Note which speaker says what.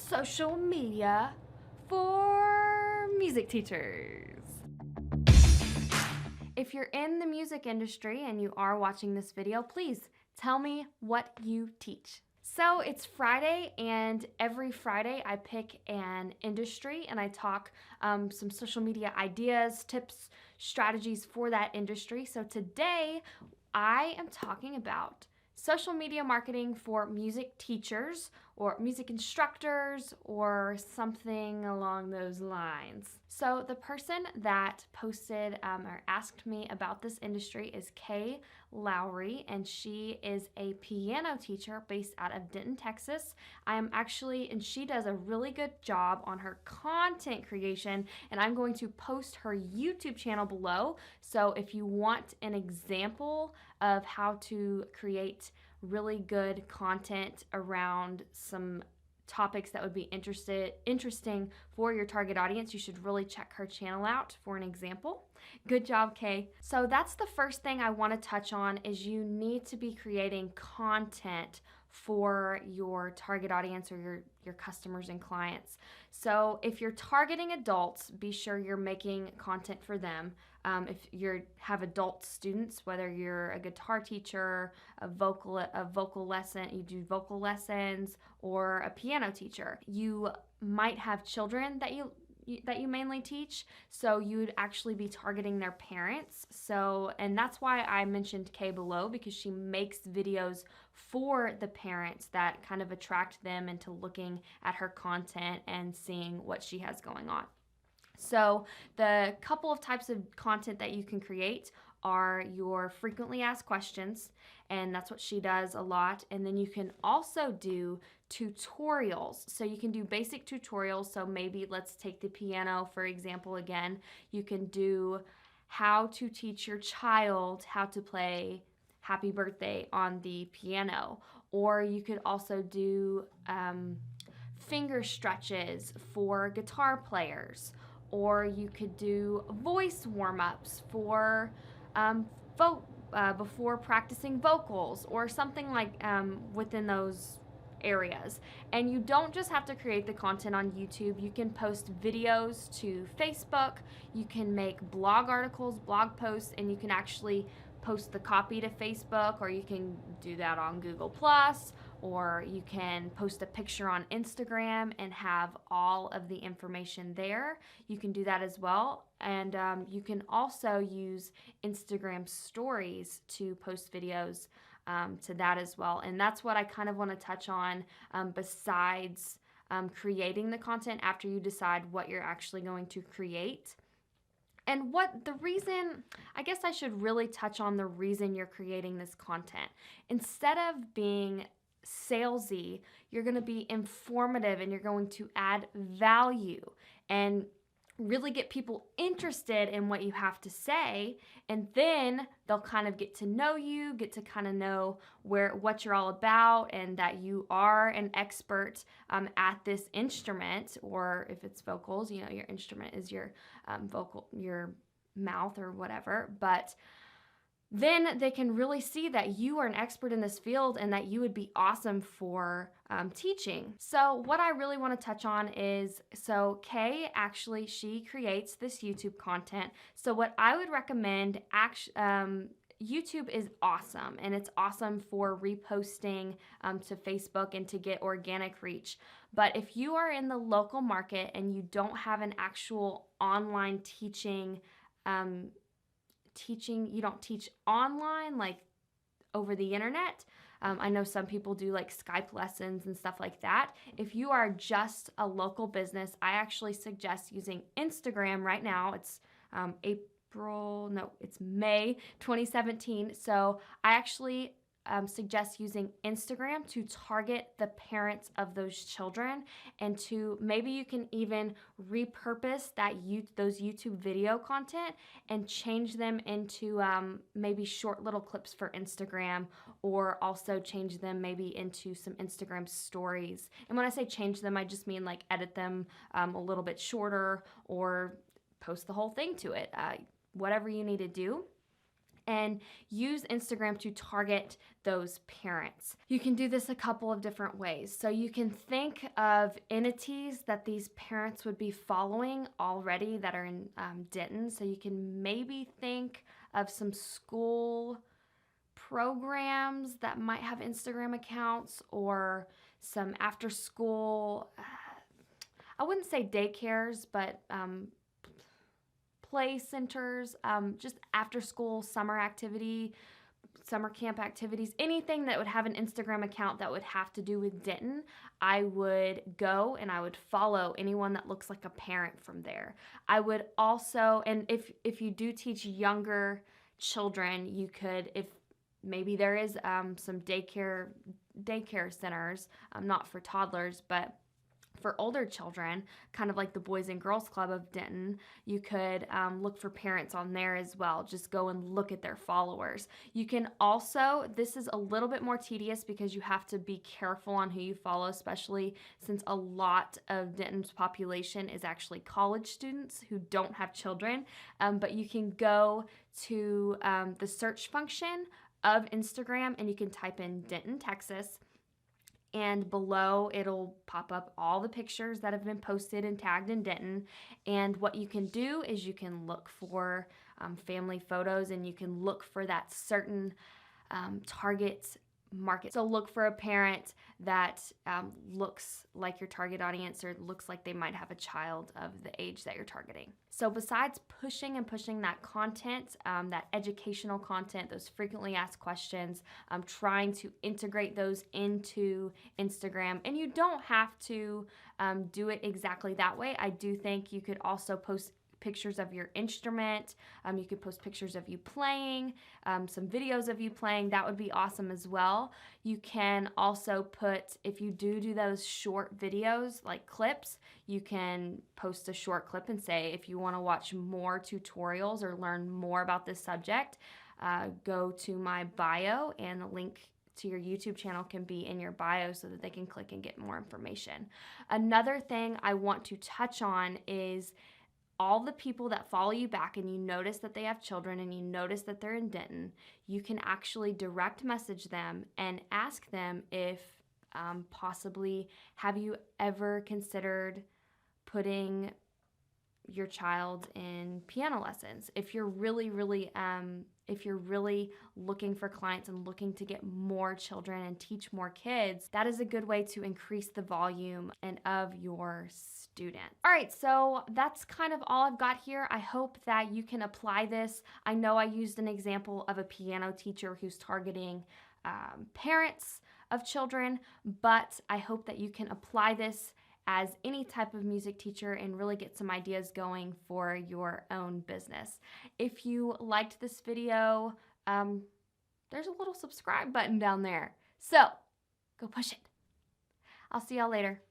Speaker 1: social media for music teachers. If you're in the music industry and you are watching this video, please tell me what you teach. So it's Friday, and every Friday I pick an industry and I talk some social media ideas, tips, strategies for that industry. So today I am talking about social media marketing for music teachers or music instructors or something along those lines. So the person that posted or asked me about this industry is Kay Lowry, and she is a piano teacher based out of Denton, Texas. And she does a really good job on her content creation, and I'm going to post her YouTube channel below. So if you want an example of how to create really good content around some topics that would be interesting for your target audience, you should really check her channel out for an example. Good job, Kay. So that's the first thing I want to touch on is you need to be creating content for your target audience or your customers and clients. So if you're targeting adults, be sure you're making content for them. If you have adult students, whether you're a guitar teacher, a vocal lesson, you do vocal lessons, or a piano teacher, you might have children that you mainly teach, so you would actually be targeting their parents. And that's why I mentioned Kay below, because she makes videos for the parents that kind of attract them into looking at her content and seeing what she has going on. So the couple of types of content that you can create are your frequently asked questions, and that's what she does a lot. And then you can also do tutorials. So you can do basic tutorials. So maybe let's take the piano, for example, again. You can do how to teach your child how to play Happy Birthday on the piano. Or you could also do finger stretches for guitar players. Or you could do voice warm-ups for before practicing vocals, or something like within those areas. And you don't just have to create the content on YouTube. You can post videos to Facebook. You can make blog articles, blog posts, and you can actually post the copy to Facebook, or you can do that on Google+, or you can post a picture on Instagram and have all of the information there. You can do that as well. And you can also use Instagram stories to post videos to that as well. And that's what I kind of want to touch on besides creating the content after you decide what you're actually going to create. And I guess I should really touch on the reason you're creating this content. Instead of being salesy, you're going to be informative, and you're going to add value and really get people interested in what you have to say, and then they'll kind of get to know you, get to kind of know what you're all about, and that you are an expert at this instrument. Or if it's vocals, your instrument is your your mouth or whatever. But then they can really see that you are an expert in this field and that you would be awesome for teaching. So what I really want to touch on is, Kay actually, she creates this YouTube content. So what I would recommend, YouTube is awesome, and it's awesome for reposting to Facebook and to get organic reach. But if you are in the local market and you don't have an actual online teaching, you don't teach online like over the internet. I know some people do like Skype lessons and stuff like that. If you are just a local business, I actually suggest using Instagram right now. It's it's May 2017. So I actually suggest using Instagram to target the parents of those children, and maybe you can even repurpose those YouTube video content and change them into maybe short little clips for Instagram, or also change them maybe into some Instagram stories. And when I say change them, I just mean like edit them a little bit shorter, or post the whole thing to it, whatever you need to do. and use Instagram to target those parents. You can do this a couple of different ways. So you can think of entities that these parents would be following already that are in Denton. So you can maybe think of some school programs that might have Instagram accounts, or some after school, I wouldn't say daycares, but play centers, just after school summer camp activities, anything that would have an Instagram account that would have to do with Denton. I would go and I would follow anyone that looks like a parent from there. I would also, and if you do teach younger children, you could, if maybe there is some daycare centers, not for toddlers, but for older children, kind of like the Boys and Girls Club of Denton, you could look for parents on there as well. Just go and look at their followers. You can also, this is a little bit more tedious because you have to be careful on who you follow, especially since a lot of Denton's population is actually college students who don't have children. But you can go to the search function of Instagram and you can type in Denton, Texas, and below it'll pop up all the pictures that have been posted and tagged in Denton. And what you can do is you can look for family photos, and you can look for that certain target market. So look for a parent that looks like your target audience, or looks like they might have a child of the age that you're targeting. So besides pushing that content, that educational content, those frequently asked questions, trying to integrate those into Instagram, and you don't have to do it exactly that way. I do think you could also post pictures of your instrument. You could post pictures of you playing, some videos of you playing. That would be awesome as well. You can also put, if you do those short videos, like clips, you can post a short clip and say, if you want to watch more tutorials or learn more about this subject, go to my bio, and the link to your YouTube channel can be in your bio so that they can click and get more information. Another thing I want to touch on is all the people that follow you back and you notice that they have children and you notice that they're in Denton, you can actually direct message them and ask them if possibly, have you ever considered putting your child in piano lessons? If you're really looking for clients and looking to get more children and teach more kids, that is a good way to increase the volume and of your students. All right, so that's kind of all I've got here. I hope that you can apply this. I know I used an example of a piano teacher who's targeting parents of children, but I hope that you can apply this as any type of music teacher and really get some ideas going for your own business. If you liked this video, there's a little subscribe button down there. So go push it. I'll see y'all later.